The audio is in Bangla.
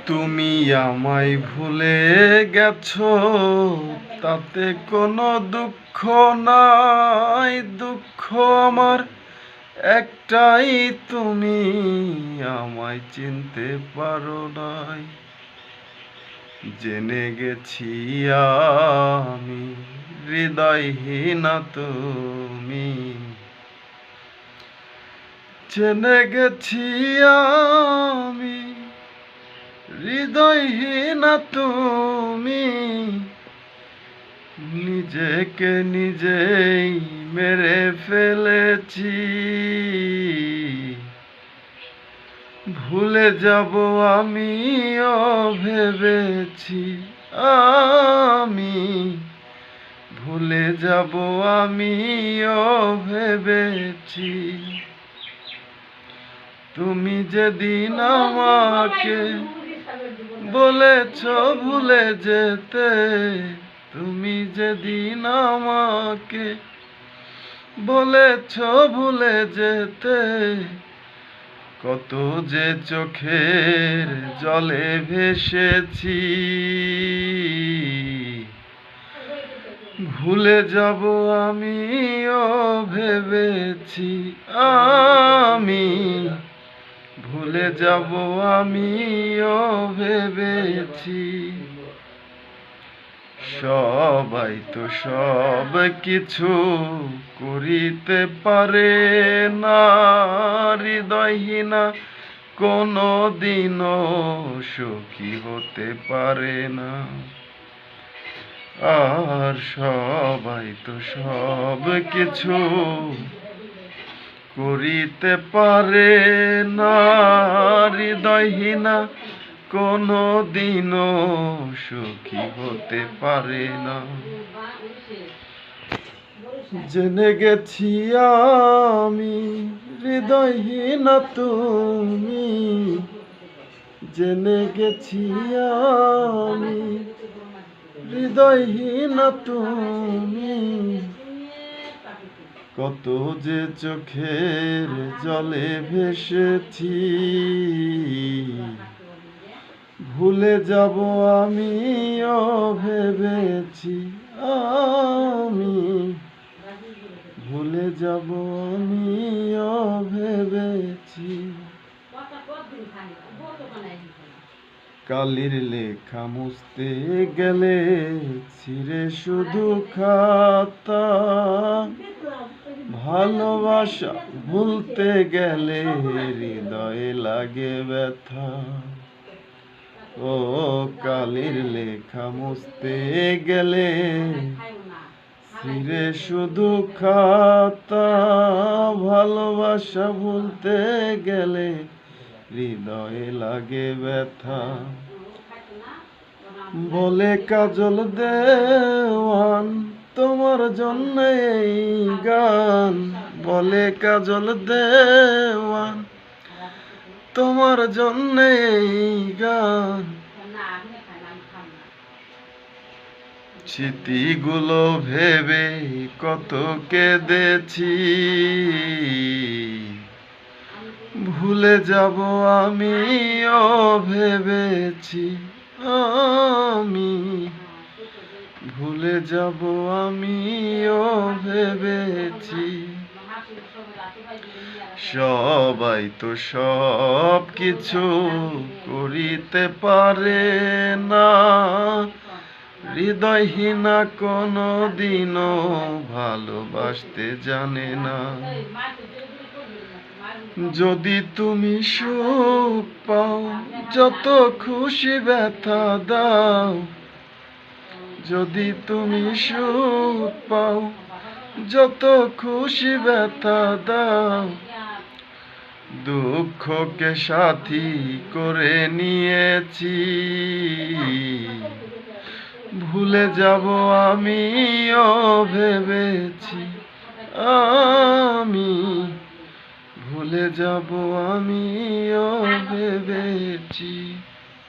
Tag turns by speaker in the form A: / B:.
A: তুমি আমায় ভুলে গেছো, তাতে কোনো দুঃখ নাই। দুঃখ আমার একটাই, তুমি আমায় চিনতে পারো নাই। জেনে গেছি আমি হৃদয়হীনা তুমি, জেনে গেছি আমি হৃদয়হীনা তুমি। নিজেকে নিজেই মেরে ফেলেছি, ভুলে যাব আমিও ভেবেছি। আমি ভুলে যাব আমিও ভেবেছি। তুমি যেদিন আমাকে বলেছ ভুলে যেতে, তুমি যেদিন আমাকে বলেছ ভুলে যেতে, কত যে চোখের জলে ভেসেছি। ভুলে যাব আমিও ভেবেছি। আমি ভুলে যাব আমিও ভেবেছি। সবাই তো সব কিছু করিতে পারে না, হৃদয়হীনা কোনো দিনও সুখী হতে পারে না। আর সবাই তো সব কিছু করিতে পারে না, হৃদয়হীনা কোনো দিনও সুখী হতে পারে না। জেনে গেছি আমি হৃদয়হীনা তুমি, জেনে গেছি আমি হৃদয়হীনা তুমি। কত যে চোখের জলে ভেসেছি, ভুলে যাব আমিও ভেবেছি। আমি ভুলে যাব আমিও ভেবেছি। কালির লেখা মুছতে গেলে ছিঁড়ে শুধু খাতা, ভালোবাসা ভুলতে গেলে হৃদয়ে লাগে ব্যথা। ও কালির লেখা মুছতে গেলে ছিঁড়ে শুধু খাতা, ভালোবাসা ভুলতে গেলে হৃদয়ে লাগে ব্যথা। বলে কাজল দেওয়ান তোমার জন্য এই গান, বলে কাজল দেওয়ান তোমার জন্য এই গান। স্মৃতিগুলো ভেবে কত কেঁদেছি, ভুলে যাব আমিও ভেবেছি। আমি ভুলে যাব আমিও ভেবেছি। সবাই তো সব কিছু করিতে পারে না, হৃদয়হীনা কোনো দিনও ভালোবাসতে জানে না। যদি তুমি সুখ পাও, যত খুশি ব্যথা দাও। যদি তুমি সুখ পাও, যত খুশি ব্যথা দাও। দুঃখকে সাথী করে নিয়েছি, ভুলে যাব আমিও ভেবেছি। আমি ভুলে যাব আমিও ভেবেছি।